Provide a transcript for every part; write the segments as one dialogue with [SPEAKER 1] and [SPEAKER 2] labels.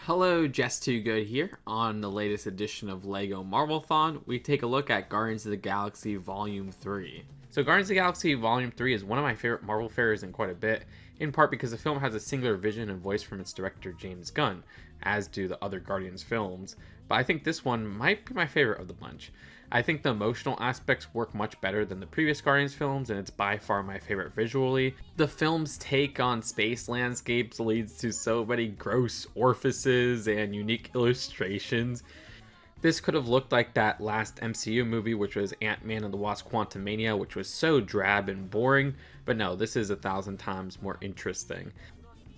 [SPEAKER 1] Hello, Just Too Good here. On the latest edition of LEGO Marvel-thon, we take a look at Guardians of the Galaxy Volume 3. So Guardians of the Galaxy Volume 3 is one of my favorite Marvel fairs in quite a bit, in part because the film has a singular vision and voice from its director James Gunn, as do the other Guardians films, but I think this one might be my favorite of the bunch. I think the emotional aspects work much better than the previous Guardians films, and it's by far my favorite visually. The film's take on space landscapes leads to so many gross orifices and unique illustrations. This could have looked like that last MCU movie, which was Ant-Man and the Wasp: Quantumania, which was so drab and boring, but no, this is 1,000 times more interesting.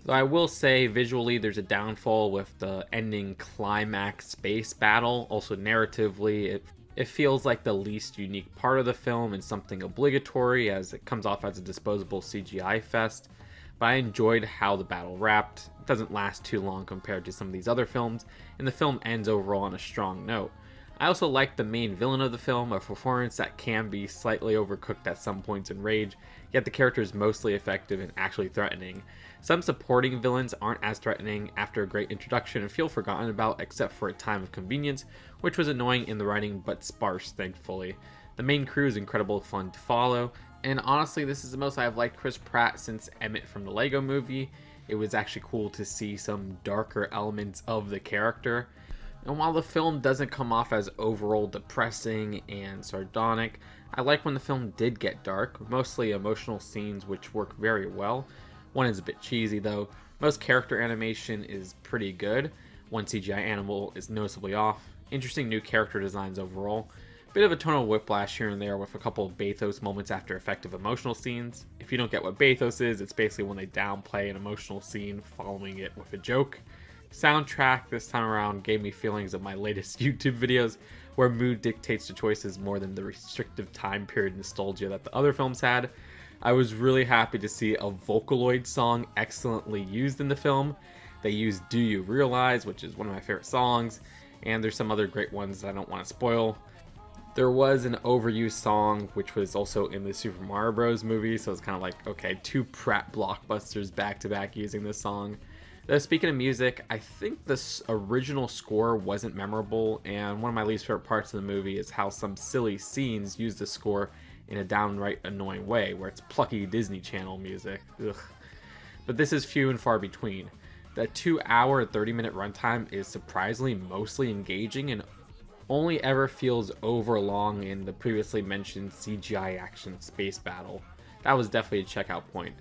[SPEAKER 1] So I will say visually there's a downfall with the ending climax space battle. Also narratively, it feels like the least unique part of the film and something obligatory, as it comes off as a disposable CGI fest. But I enjoyed how the battle wrapped. It doesn't last too long compared to some of these other films, and the film ends overall on a strong note. I also like the main villain of the film, a performance that can be slightly overcooked at some points in Rage, yet the character is mostly effective and actually threatening. Some supporting villains aren't as threatening after a great introduction and feel forgotten about except for a time of convenience, which was annoying in the writing but sparse thankfully. The main crew is incredible fun to follow, and honestly this is the most I've liked Chris Pratt since Emmett from the LEGO movie. It was actually cool to see some darker elements of the character. And while the film doesn't come off as overall depressing and sardonic, I like when the film did get dark, mostly emotional scenes which work very well. One is a bit cheesy though. Most character animation is pretty good. One CGI animal is noticeably off. Interesting new character designs overall. Bit of a tonal whiplash here and there with a couple of bathos moments after effective emotional scenes. If you don't get what bathos is, it's basically when they downplay an emotional scene following it with a joke. Soundtrack this time around gave me feelings of my latest YouTube videos, where mood dictates the choices more than the restrictive time period nostalgia that the other films had. I was really happy to see a Vocaloid song excellently used in the film. They used Do You Realize, which is one of my favorite songs, and there's some other great ones that I don't want to spoil. There was an overused song which was also in the Super Mario Bros. Movie, so it's kind of like, okay, two Pratt blockbusters back to back using this song. Speaking of music, I think this original score wasn't memorable, and one of my least favorite parts of the movie is how some silly scenes use the score in a downright annoying way, where it's plucky Disney Channel music. Ugh. But this is few and far between. The 2-hour 30-minute runtime is surprisingly mostly engaging and only ever feels overlong in the previously mentioned CGI action space battle. That was definitely a checkout point.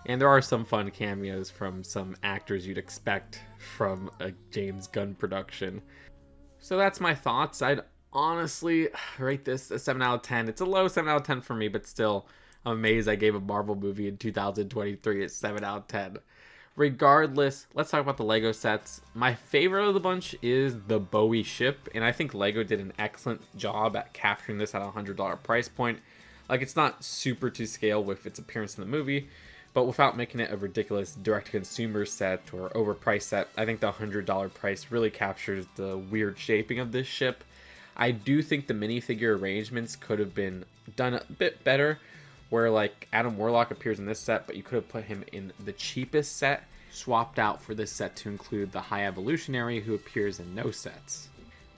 [SPEAKER 1] And there are some fun cameos from some actors you'd expect from a James Gunn production. So that's my thoughts. I'd honestly rate this a 7 out of 10. It's a low 7 out of 10 for me, but still, I'm amazed I gave a Marvel movie in 2023 a 7 out of 10. Regardless, let's talk about the LEGO sets. My favorite of the bunch is the Bowie ship, and I think LEGO did an excellent job at capturing this at a $100 price point. Like, it's not super to scale with its appearance in the movie, but without making it a ridiculous direct-to-consumer set or overpriced set. I think the $100 price really captures the weird shaping of this ship. I do think the minifigure arrangements could have been done a bit better, where like Adam Warlock appears in this set, but you could have put him in the cheapest set, swapped out for this set to include the High Evolutionary, who appears in no sets.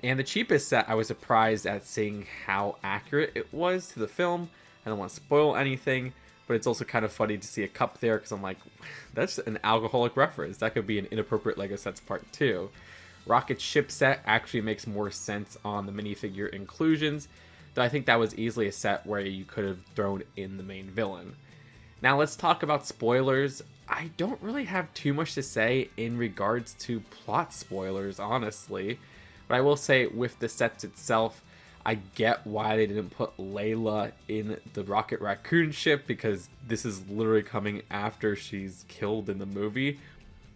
[SPEAKER 1] And the cheapest set, I was surprised at seeing how accurate it was to the film. I don't want to spoil anything, but it's also kind of funny to see a cup there, because I'm like, that's an alcoholic reference. That could be an inappropriate LEGO sets part 2. Rocket's ship set actually makes more sense on the minifigure inclusions, though I think that was easily a set where you could have thrown in the main villain. Now let's talk about spoilers. I don't really have too much to say in regards to plot spoilers, honestly. But I will say with the sets itself, I get why they didn't put Layla in the Rocket Raccoon ship, because this is literally coming after she's killed in the movie.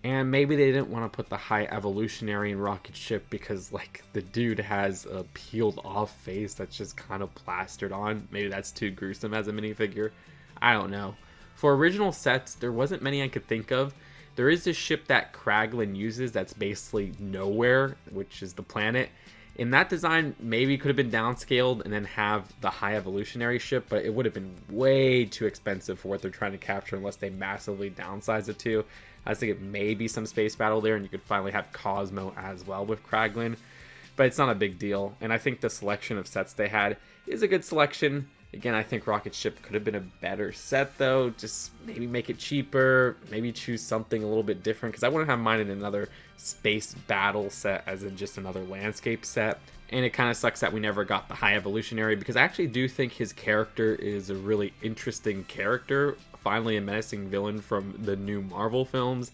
[SPEAKER 1] And maybe they didn't want to put the High Evolutionary in Rocket ship because, like, the dude has a peeled off face that's just kind of plastered on. Maybe that's too gruesome as a minifigure. I don't know. For original sets, there wasn't many I could think of. There is this ship that Kraglin uses that's basically nowhere, which is the planet. In that design, maybe could have been downscaled and then have the High Evolutionary ship, but it would have been way too expensive for what they're trying to capture unless they massively downsize it to. I was thinking maybe some space battle there, and you could finally have Cosmo as well with Kraglin. But it's not a big deal, and I think the selection of sets they had is a good selection. Again, I think Rocket Ship could have been a better set, though. Just maybe make it cheaper, maybe choose something a little bit different, because I wouldn't have minded another space battle set as in just another landscape set. And it kind of sucks that we never got the High Evolutionary, because I actually do think his character is a really interesting character. Finally a menacing villain from the new Marvel films.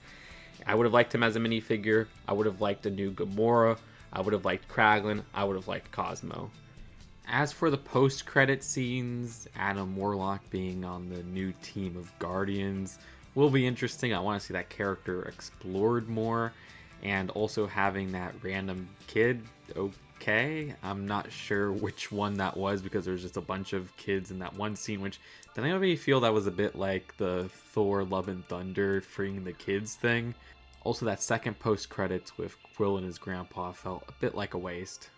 [SPEAKER 1] I would have liked him as a minifigure. I would have liked a new Gamora. I would have liked Kraglin. I would have liked Cosmo. As for the post-credit scenes, Adam Warlock being on the new team of Guardians will be interesting. I want to see that character explored more, and also having that random kid. Okay, I'm not sure which one that was, because there's just a bunch of kids in that one scene, which did anybody feel that was a bit like the Thor Love and Thunder freeing the kids thing? Also, that second post-credits with Quill and his grandpa felt a bit like a waste.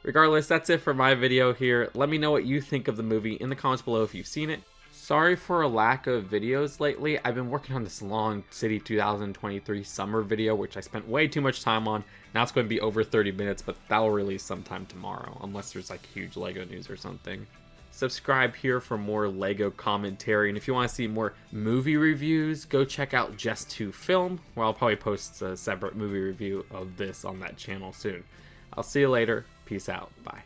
[SPEAKER 1] Regardless, that's it for my video here. Let me know what you think of the movie in the comments below if you've seen it. Sorry for a lack of videos lately. I've been working on this long City 2023 summer video, which I spent way too much time on. Now it's going to be over 30 minutes, but that'll release sometime tomorrow, unless there's like huge LEGO news or something. Subscribe here for more LEGO commentary, and if you want to see more movie reviews, go check out Just to Film, where I'll probably post a separate movie review of this on that channel soon. I'll see you later. Peace out. Bye.